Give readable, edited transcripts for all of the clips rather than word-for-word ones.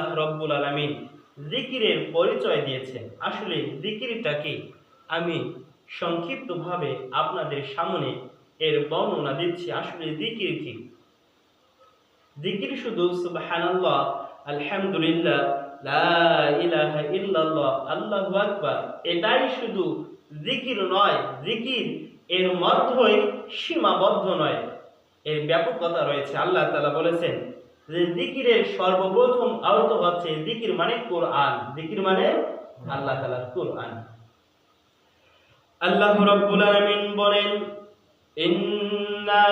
আল্লাহ রব্বুল আলামিন জিকিরের পরিচয় দিয়েছেন। আসলে জিকিরটা কি, আমি সংক্ষিপ্তভাবে আপনাদের সামনে এর বর্ণনা দিচ্ছি। আসলে জিকির কি? জিকির শুধু সুবহানাল্লাহ, আলহামদুলিল্লাহ, লা ইলাহা ইল্লাল্লাহ, আল্লাহু আকবার, এটাই শুধু জিকির নয়। জিকির এর মধ্যেই সীমাবদ্ধ নয়, এর ব্যাপকতা রয়েছে। আল্লাহ তাআলা বলেছেন যে জিকিরের সর্বপ্রথম অর্থ হচ্ছে, জিকির মানে কোরআন। জিকির মানে আল্লাহ তাআলার কোরআন। আল্লাহ রাব্বুল আলামিন বলেন, ইন্না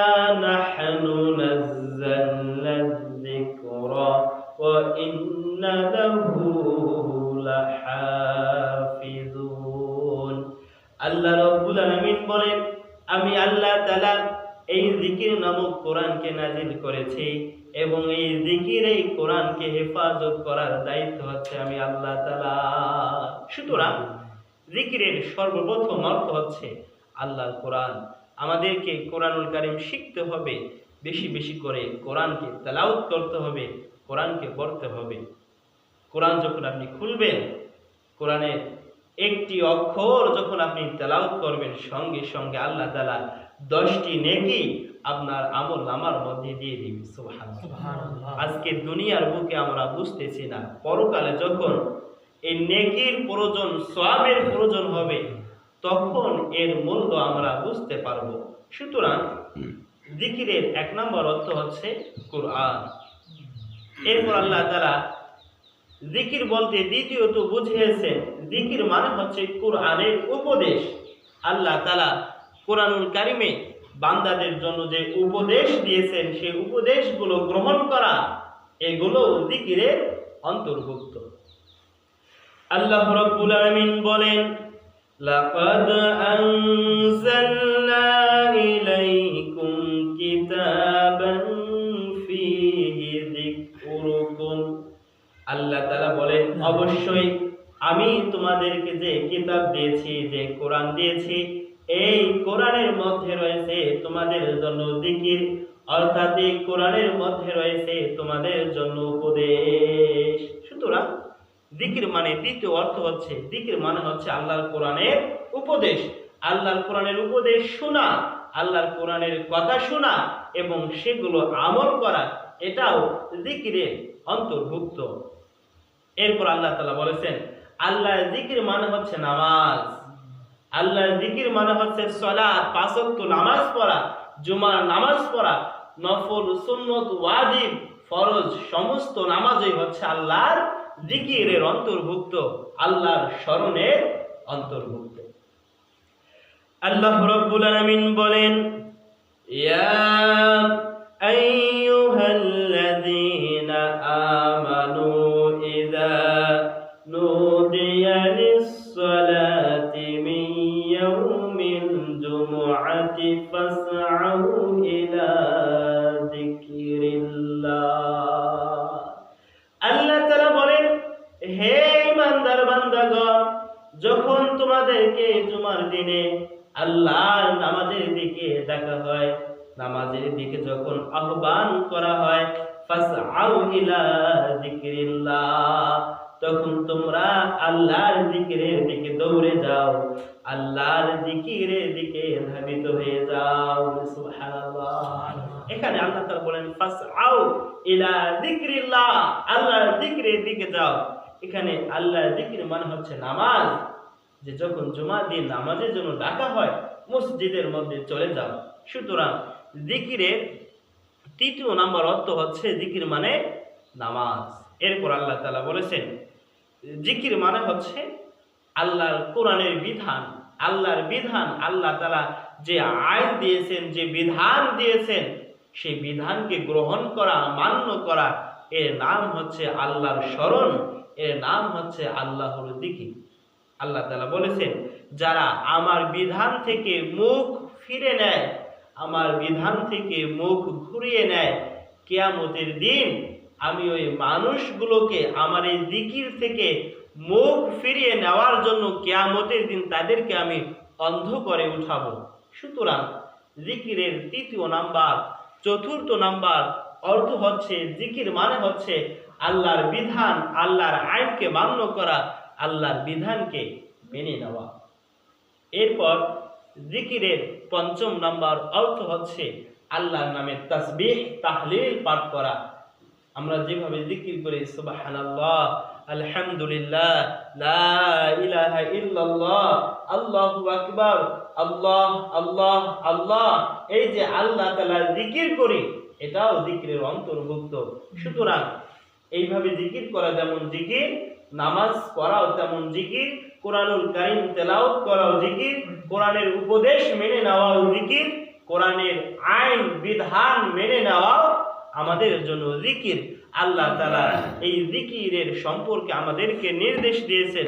নাহনু নাযালনা যিকরা ওয়া ইন্না লাহু লাহাফিজুন। আল্লাহ রাব্বুল আলামিন বলেন, আমি আল্লাহ তাআলা এই জিকির নামক কোরআনকে নাজিল করেছি এবং এই জিকির, এই কোরআনকে হেফাজত করার দায়িত্ব হচ্ছে আমি আল্লাহ তাআলা। সুতরাং জিকিরের সর্বপ্রথম অর্থ হচ্ছে আল্লাহর কোরআন। আমাদেরকে কোরআনুল কারীম শিখতে হবে, বেশি বেশি করে কোরআনকে তেলাওয়াত করতে হবে, কোরআনকে পড়তে হবে। কোরআন যখন আপনি খুলবেন, কোরআনের একটি অক্ষর যখন আপনি তেলাওয়াত করবেন, সঙ্গে সঙ্গে আল্লাহ তাআলা 10টি নেকি আপনার আমল নামার মধ্যে দিয়ে দিবেন। সুবহানাল্লাহ। আজকে দুনিয়ার বুকে আমরা বুঝতেছি না, পরকালে যখন এই নেকির প্রয়োজন, সওয়াবের প্রয়োজন হবে, তখন এর মূল্য আমরা বুঝতে পারবো। সুতরাং জিকিরের 1 নম্বর অর্থ হচ্ছে কোরআন। এরপর আল্লাহ তাআলা জিকির বলতে দ্বিতীয়ত বুঝিয়েছেন, জিকির মানে হচ্ছে কোরআনের উপদেশ। আল্লাহ তাআলা কোরআনুল কারীমে বান্দাদের জন্য যে উপদেশ দিয়েছেন, সেই উপদেশগুলো গ্রহণ করা, এগুলো জিকিরের অন্তর্ভুক্ত। আল্লাহ রাব্বুল আলামিন বলেন, লাকাদ আনজালনা ইলাইকুম কিতাবান ফীহি যিকরুকুম। আল্লাহ তাআলা বলেন, অবশ্যই আমি তোমাদেরকে যে কিতাব দিয়েছি, যে কোরআন দিয়েছি, এই কোরআনের মধ্যে রয়েছে তোমাদের জন্য জিকির, অর্থাৎ এই কোরআনের মধ্যে রয়েছে তোমাদের জন্য উপদেশ। সুতরাং জিকির মানে দ্বিতীয় অর্থ হচ্ছে, জিকির মানে হচ্ছে আল্লাহর কোরআনের উপদেশ। আল্লাহর কোরআনের উপদেশ শোনা, আল্লাহর কোরআনের কথা শোনা এবং সেগুলো আমল করা, এটাও জিকিরের অন্তর্ভুক্ত। এরপর আল্লাহ তাআলা বলেছেন, আল্লাহর জিকির মানে হচ্ছে নামাজ। আল্লাহর জিকির মানে হচ্ছে সালাত, 5 ওয়াক্ত নামাজ পড়া, জুমার নামাজ পড়া, নফল, সুন্নত, ওয়াজিব, ফরজ সমস্ত নামাজই হচ্ছে আল্লাহর জিকিরের অন্তর্ভুক্ত, আল্লাহর স্মরণের অন্তর্ভুক্ত। আল্লাহ রাব্বুল আলামিন বলেন, ইয়া আইয়ুহাল্লাযীনা আমানু ইযা নুদিয়া লিস-সালাতি মিন ইয়াউমিল জুমআতি ফাসআউ ইলা যিকরিল্লাহ। আল্লাহ তাআলা বলেন, হে ঈমানদার বান্দাগণ, যখন তোমাদেরকে জুমার দিনে আল্লাহর নামাজের দিকে ডাকা হয়, নামাজের দিকে যখন আহ্বান করা হয়, ফাসআউ ইলা যিকরিল্লাহ, তখন তোমরা আল্লাহর জিকিরের দিকে দৌড়ে যাও, আল্লাহর জিকিরের দিকে ধাবিত হয়ে যাও। সুবহানাল্লাহ। এখানে আল্লাহ তাআলা বলেন ফাসআউ ইলা যিকরিল্লাহ, আল্লাহর জিকিরের দিকে যাও। এখানে আল্লাহর জিকির মানে হচ্ছে নামাজ, যে যখন জুমার দিন নামাজের জন্য ডাকা হয়, মসজিদের মধ্যে চলে যাও। সুতরাং জিকিরের 3য় নাম্বার অর্থ হচ্ছে জিকির মানে নামাজ। এরপর আল্লাহ তাআলা বলেছেন, জিকির মানে হচ্ছে আল্লাহর কোরআনের বিধান। আল্লাহর বিধান, আল্লাহ তাআলা যে আইন দিয়েছেন, যে বিধান দিয়েছেন, সেই বিধানকে গ্রহণ করা, মান্য করা, এর নাম হচ্ছে আল্লাহর স্মরণ, এর নাম হচ্ছে আল্লাহর জিকির। আল্লাহ তাআলা বলেছেন, যারা আমার বিধান থেকে মুখ ফিরে নেয়, আমার বিধান থেকে মুখ ঘুরিয়ে নেয়, কিয়ামতের দিন আমি ওই মানুষগুলোকে আমার এই জিকির থেকে মুখ ফিরিয়ে নেওয়ার জন্য কিয়ামতের দিন তাদেরকে আমি অন্ধ করে উঠাবো। সুতরাং জিকিরের 3য় নাম্বার, 4র্থ নাম্বার অর্থ হচ্ছে, জিকির মানে হচ্ছে আল্লাহর বিধান, আল্লাহর আইনকে মান্য করা, আল্লাহর বিধানকে মেনে নেওয়া। এরপর জিকিরের পঞ্চম নাম্বার অর্থ হচ্ছে আল্লাহর নামের তাসবিহ তাহলিল পাঠ করা। আমরা যেভাবে জিকির করি সুবহানাল্লাহ, আলহামদুলিল্লাহ, লা ইলাহা ইল্লাল্লাহ, আল্লাহু আকবার, আল্লাহ আল্লাহ আল্লাহ, এই যে আল্লাহ তাআলা জিকির করি, এটাও জিকিরের অন্তর্ভুক্ত। সুতরাং এইভাবে জিকির করা যেমন জিকির, নামাজ পড়াও তেমন জিকির, কোরআনুল কারীম তেলাওয়াত করাও জিকির, কোরআনের উপদেশ মেনে নেওয়াও জিকির, কোরআনের আইন বিধান মেনে নেওয়াও আমাদের জন্য জিকির। আল্লাহ তাআলা এই জিকিরের সম্পর্কে আমাদেরকে নির্দেশ দিয়েছেন।